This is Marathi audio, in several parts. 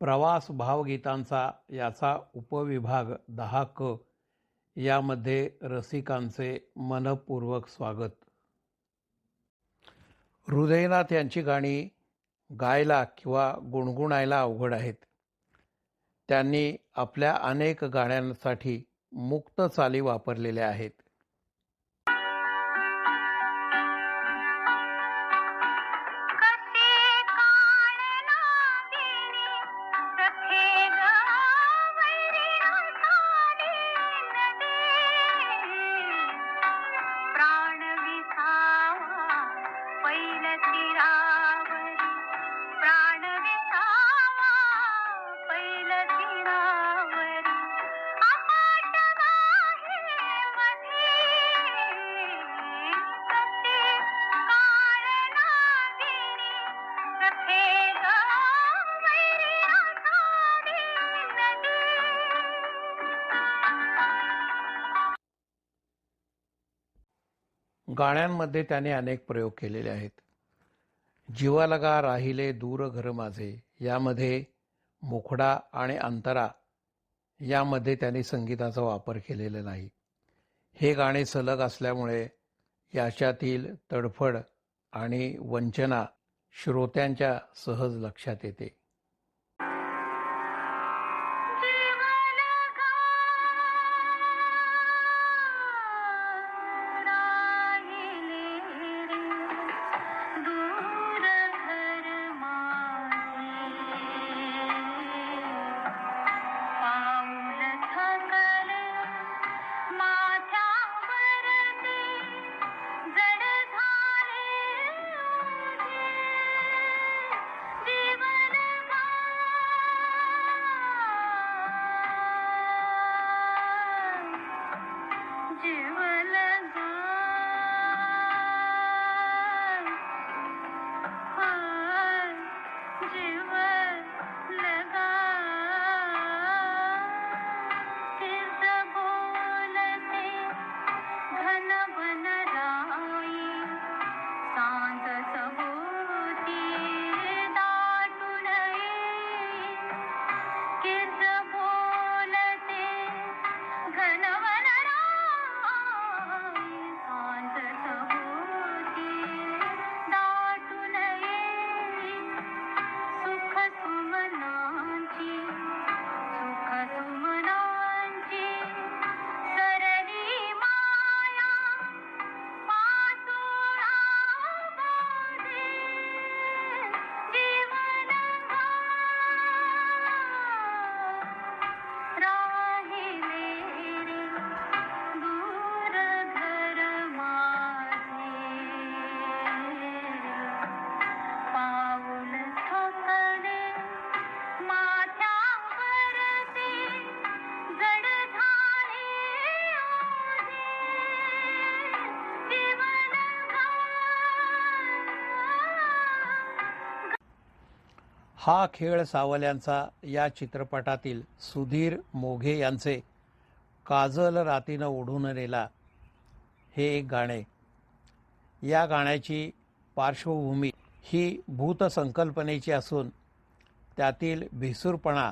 प्रवास भावगीतांचा याचा उपविभाग 10 क यामध्ये रसिकांचे मनपूर्वक स्वागत. हृदयनाथ यांची गाणी गायला किंवा गुणगुणायला अवघड आहेत. त्यांनी आपल्या अनेक गाण्यांसाठी मुक्त चाली वापरलेल्या आहेत. गाण्यांमध्ये त्याने अनेक प्रयोग केलेले आहेत. जीवालगा राहिले दूर घर माझे यामध्ये मुखडा आणि अंतरा यामध्ये त्याने संगीताचा वापर केलेला नाही. हे गाणे सलग असल्यामुळे याच्यातील तडफड आणि वंचना श्रोत्यांच्या सहज लक्षात येते. हा खेळ सावल्यांचा या चित्रपटातील सुधीर मोघे यांचे काजल रातीनं ओढून नेला हे एक गाणे. या गाण्याची पार्श्वभूमी ही भूतसंकल्पनेची असून त्यातील भिसूरपणा,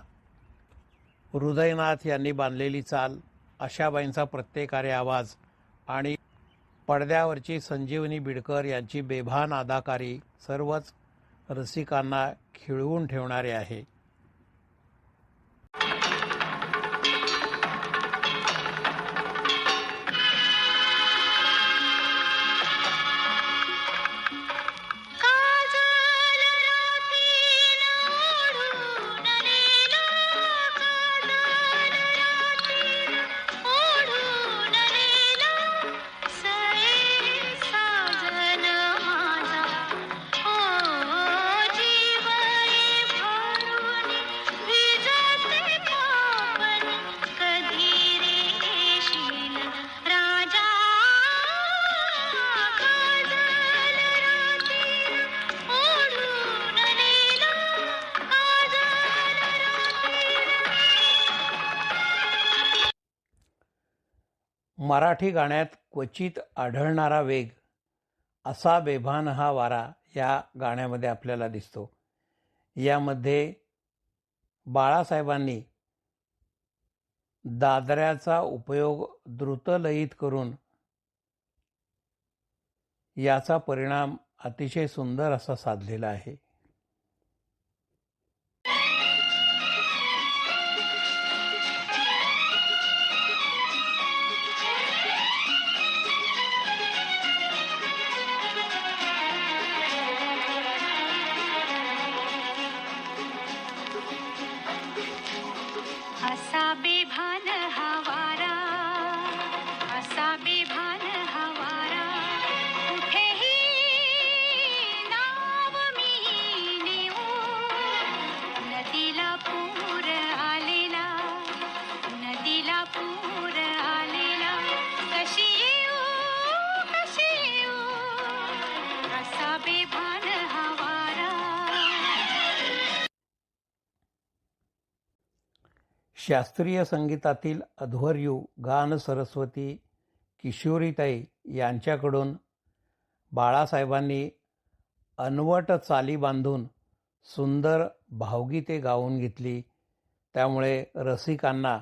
हृदयनाथ यांनी बांधलेली चाल, आशाबाईंचा प्रत्येकारे आवाज आणि पडद्यावरची संजीवनी बिडकर यांची बेभान अदाकारी सर्वच रसिकांना खिळवून ठेवणारे आहे. मराठी गाण्यात क्वचित आढळणारा वेग, असा बेभान हा वारा या गाण्यामध्ये आपल्याला दिसतो. यामध्ये बाळासाहेबांनी दादऱ्याचा उपयोग द्रुतलयीत करून याचा परिणाम अतिशय सुंदर असा साधलेला आहे. असा बेभान हवारा, असा बेभान हवारा, कुठेही नाव मी नेऊ. नदीला पूर आलेला, नदीला पूर आलेला, कशी येऊ, कशी येऊ, असा बेभान हवारा. शास्त्रीय संगीतातील अध्वर्यू गान सरस्वती किशोरीताई यांच्याकडून बाळासाहेबांनी अनवट चाली बांधून सुंदर भावगीते गाऊन घेतली. त्यामुळे रसिकांना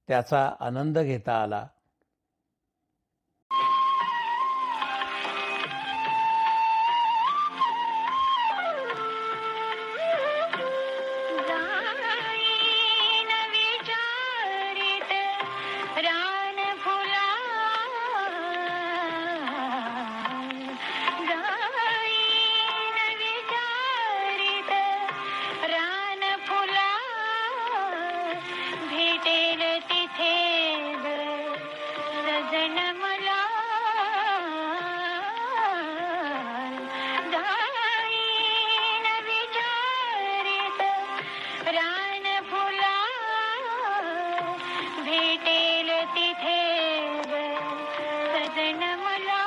त्याचा आनंद घेता आला. जाईन विचारित रान फुला, जाईन विचारित रान फुला, भेटेल तिथे सजन मला. जाईन विचारित रान फुला, भेटेल तिथे सजन मला.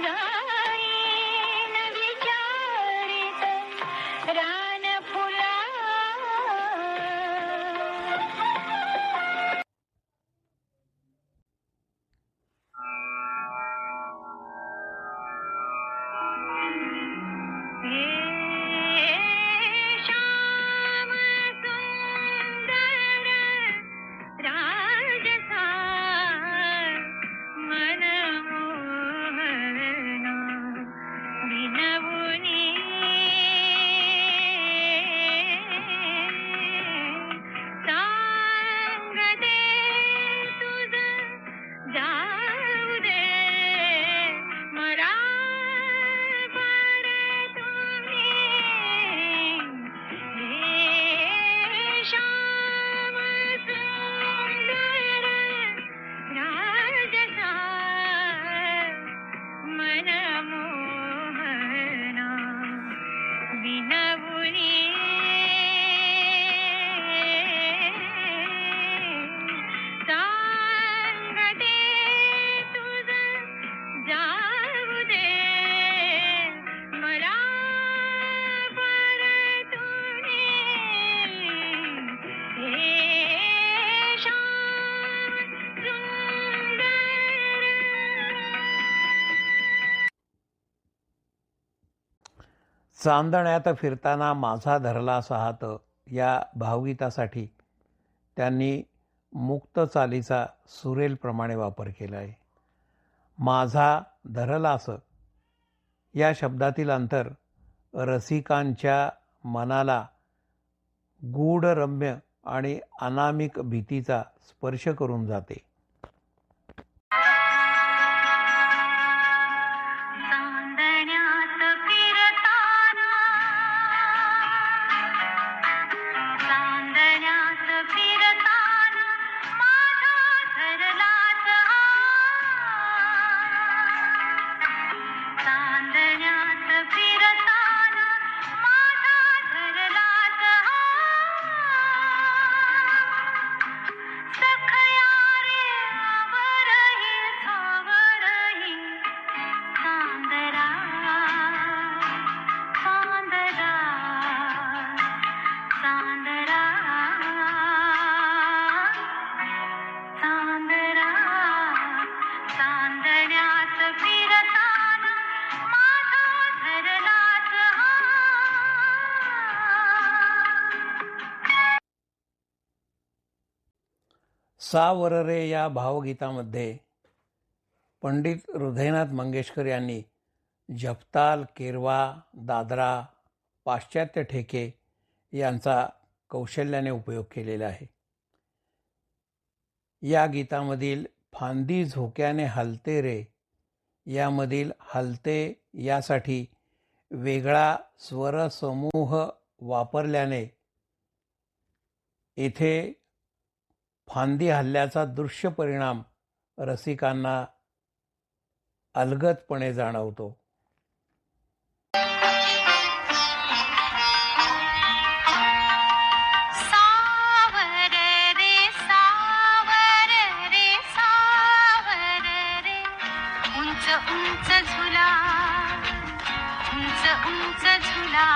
जाईन विचारित रान फुला. हे श्याम सुंदर राजसा, मनमोहना, विनवुनी सांग दे तुझ, जाऊ दे मला परतुनी. हे श्याम सुंदर राजसा, मनमोहना, विनवुनी सांग दे तुझ, जाऊ दे मला परतुनी. हे श्याम सुंदर. चांदण्यात फिरताना माझा धरला हात या भावगीतासाठी त्यांनी मुक्त चालीचा सुरेलप्रमाणे वापर केला आहे. माझा धरलास या शब्दातील अंतर रसिकांच्या मनाला गूढरम्य आणि अनामिक भीतीचा स्पर्श करून जाते. चांदण्यात फिरताना, चांदण्यात फिरताना, माझा धरलाच हात. चांदण्यात फिरताना, माझा धरलाच हात. सखया रे सावर रे या भावगीतामध्ये पंडित हृदयनाथ मंगेशकर यांनी जपताल, केरवा, दादरा, पाश्चात्य ठेके यांचा कौशल्याने उपयोग केलेला आहे. या गीतामधील फांदी झोक्याने हलते रे यामधील हलते यासाठी वेगळा स्वरसमूह वापरल्याने येथे फांदी हल्ल्याचा दृश्य परिणाम रसिकांना अलगदपणे जाणवतो. सावर रे सावर रे उंच उंच झुला उंच उंच झुला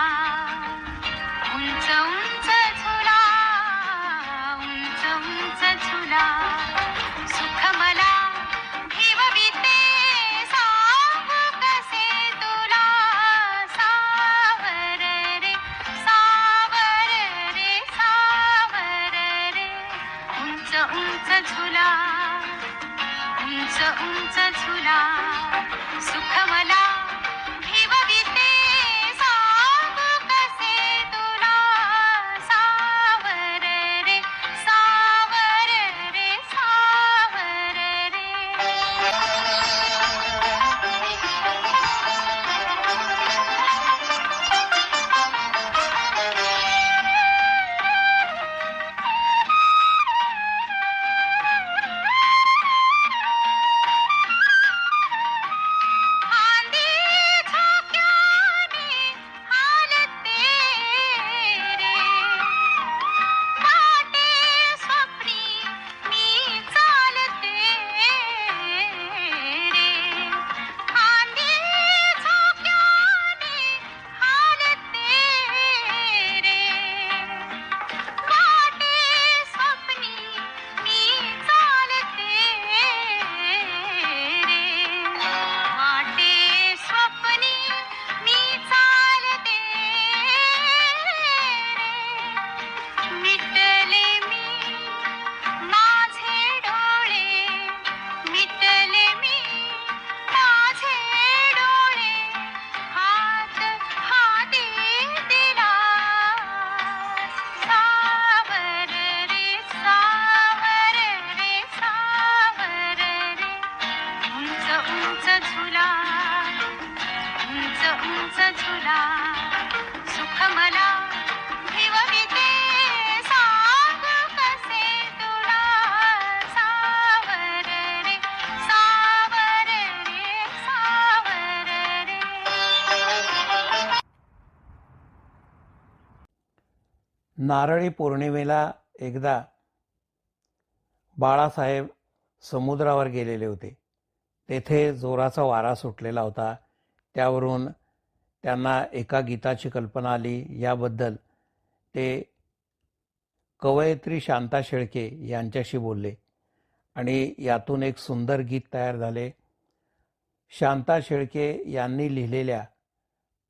उंच उंच झुला उंच उंच झुला सुख मला ठेवविते सांगू कसे तुला सावर रे सावर रे उंच उंच झुला उंच उंच झुला सुख मला ठेवविते सांगू कसे तुला सावर रे सावर रे फांदी झोक्याने हालते रे वाटे स्वप्नी मी चालते रे फांदी झोक्याने हालते रे वाटे स्वप्नी मी चालते रे वाटे स्वप्नी मी चालते रे मिटले मी माझे डोळे मिटले मी माझे डोळे हात हाती दिला सावर रे सावर रे उंच उंच झुला उंच उंच झुला सुख मला ठेवविते सांगू कसे तुला सावर रे सावर रे नारळी पौर्णिमेला एकदा बाळासाहेब समुद्रावर गेलेले होते. तेथे जोराचा वारा सुटलेला होता. त्यावरून त्यांना एका गीताची कल्पना आली. याबद्दल ते कवयित्री शांता शेळके यांच्याशी बोलले आणि यातून एक सुंदर गीत तयार झाले. शांता शेळके यांनी लिहिलेल्या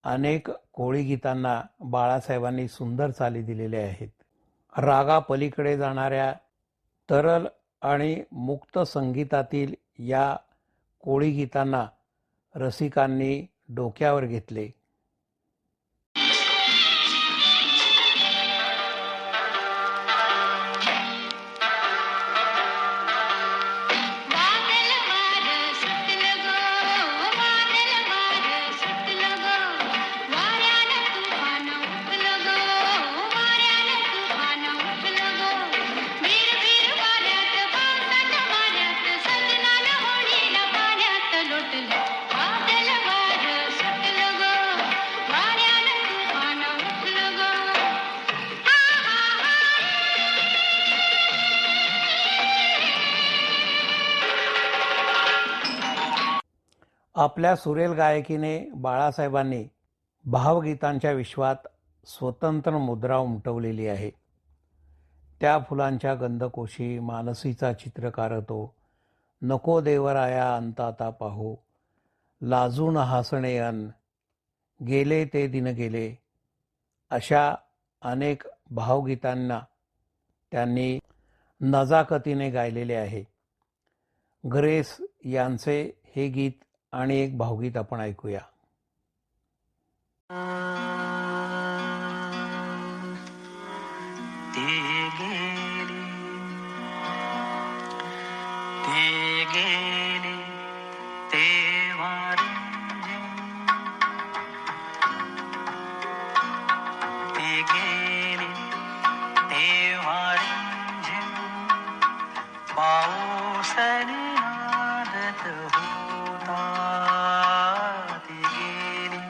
अनेक कोळी गीतांना बाळासाहेबांनी सुंदर चाली दिलेल्या आहेत. रागा पलीकडे जाणाऱ्या तरल आणि मुक्त संगीतातील या कोळी गीतांना रसिकांनी डोक्यावर घेतले. वादल वार सुटलं गो वादल वार सुटलं गो वाऱ्यानं तुफान उठलं गो वाऱ्यानं तुफान उठलं गो भिर भिर वाऱ्यात पावसाच्या वाऱ्यात सजनानं होडीला पाण्यात लोटलं वादल वार सुटलं गो वाऱ्यानं तुफान उठलं गो हा हा हा आपल्या सुरेल गायकीने बाळासाहेबांनी भावगीतांच्या विश्वात स्वतंत्र मुद्रा उमटवलेली आहे. त्या फुलांच्या गंधकोशी मानसीचा चित्रकार तो, नको देवराया अंताता पाहू, लाजून हसणे अन, गेले ते दिन गेले, अशा अनेक भावगीतांना त्यांनी नजाकतीने गायलेले आहे. ग्रेस यांचे हे गीत आणि एक भावगीत आपण ऐकूया. ते गेले तेव्हा ते गेले तेव्हा पाऊसने नादत होता. ते गेले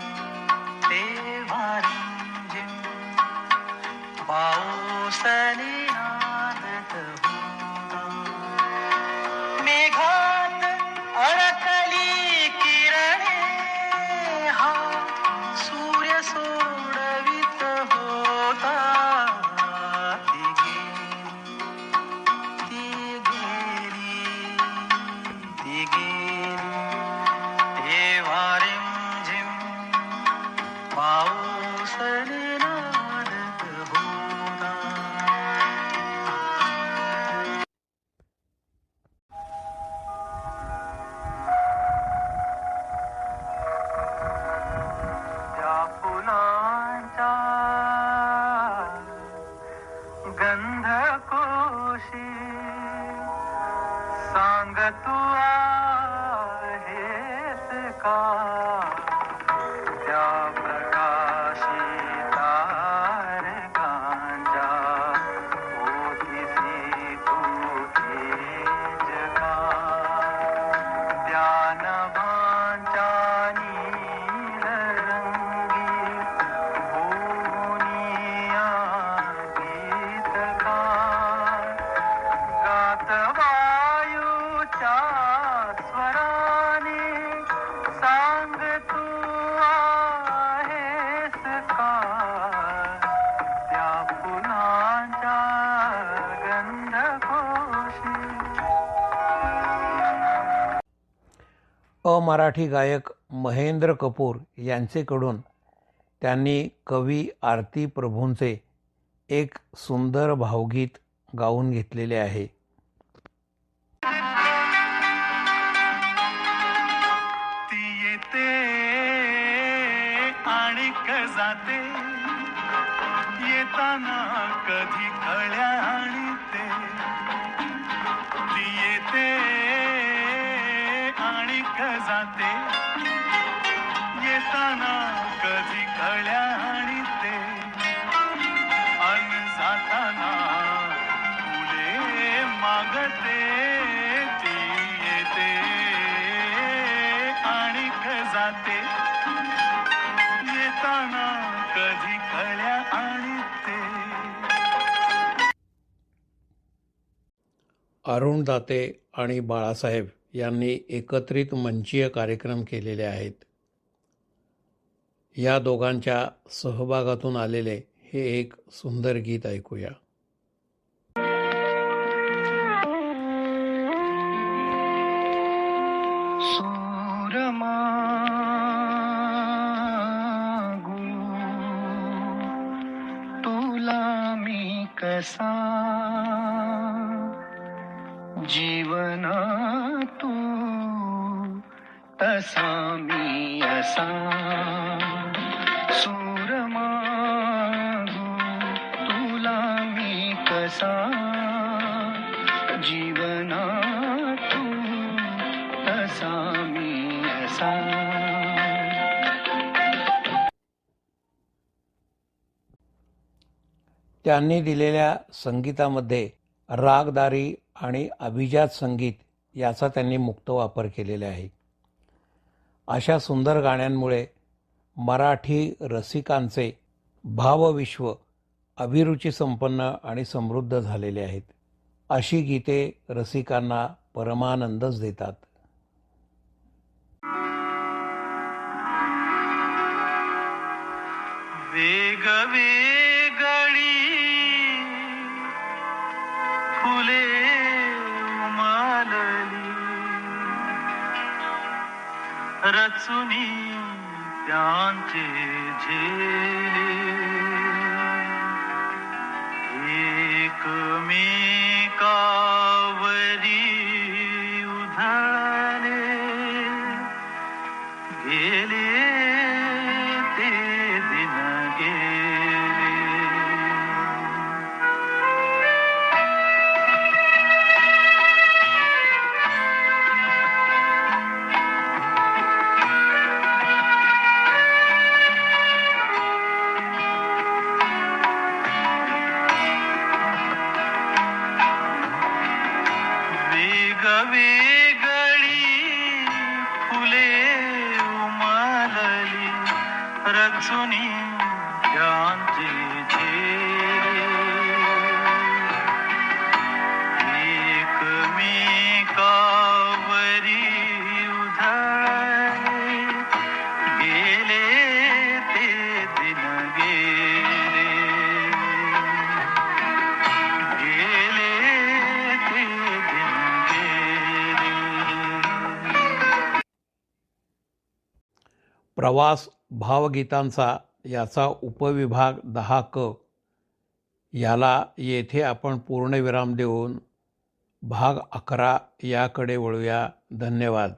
तेव्हा पाऊसने नादत होता. मेघात अडकली किरणे हा सूर्य सोडवित होता. ती गेली तेव्हा रिमझिम पाऊसने नादत होता. त्या फुलांच्या गंधकोशी सांग तू आहेस का. त्या प्रकाशी तारकांच्या ओठीसी तू तेज का. त्या नभांच्या नीलरंगी भुवनिया गीतकार गात वायूच्या स्वराने सांग तू आहेस का. त्या फुलांच्या गंधकोशी. अमराठी गायक महेंद्र कपूर यांचेकडून त्यांनी कवी आरती प्रभूंचे एक सुंदर भावगीत गाऊन घेतलेले आहे. ती येते आणि जाते येताना कधी कळ्या आणते. ती येते आणि जाते येताना कधी कळ्या आणते. अन जाताना फुले मागते. ती येते आणि जाते येताना कधी कळ्या आणते. अरुण दाते आणि बाळासाहेब यांनी एकत्रित मंचीय कार्यक्रम केलेले आहेत. या दोघांच्या सहभागातून आलेले हे एक सुंदर गीत ऐकूया. सूरमागू तुला मी कसा जीवन तू तसा मी असा. सूरमागू तुला मी कसा जीवन तू तसा मी असा. त्यांनी दिलेल्या संगीतामध्ये रागदारी आणि अभिजात संगीत याचा त्यांनी मुक्त वापर केलेला आहे. अशा सुंदर गाण्यांमुळे मराठी रसिकांचे भावविश्व अभिरुचीसंपन्न आणि समृद्ध झालेले आहेत. अशी गीते रसिकांना परमानंदच देतात. वेगवेगळी फुले उमलली रचुनी त्यांचे झेले एकमेका दिन गेले. वेगवेगळी फुले उमलली रचुनी त्यांचे झेले. एकमेकावरी उधळले गेले ते दिन गेले. गेले ते दिन गेले. प्रवास भावगीतांचा याचा उपविभाग 10क याला येथे आपण पूर्णविराम देऊन भाग 11 याकडे वळूया. धन्यवाद.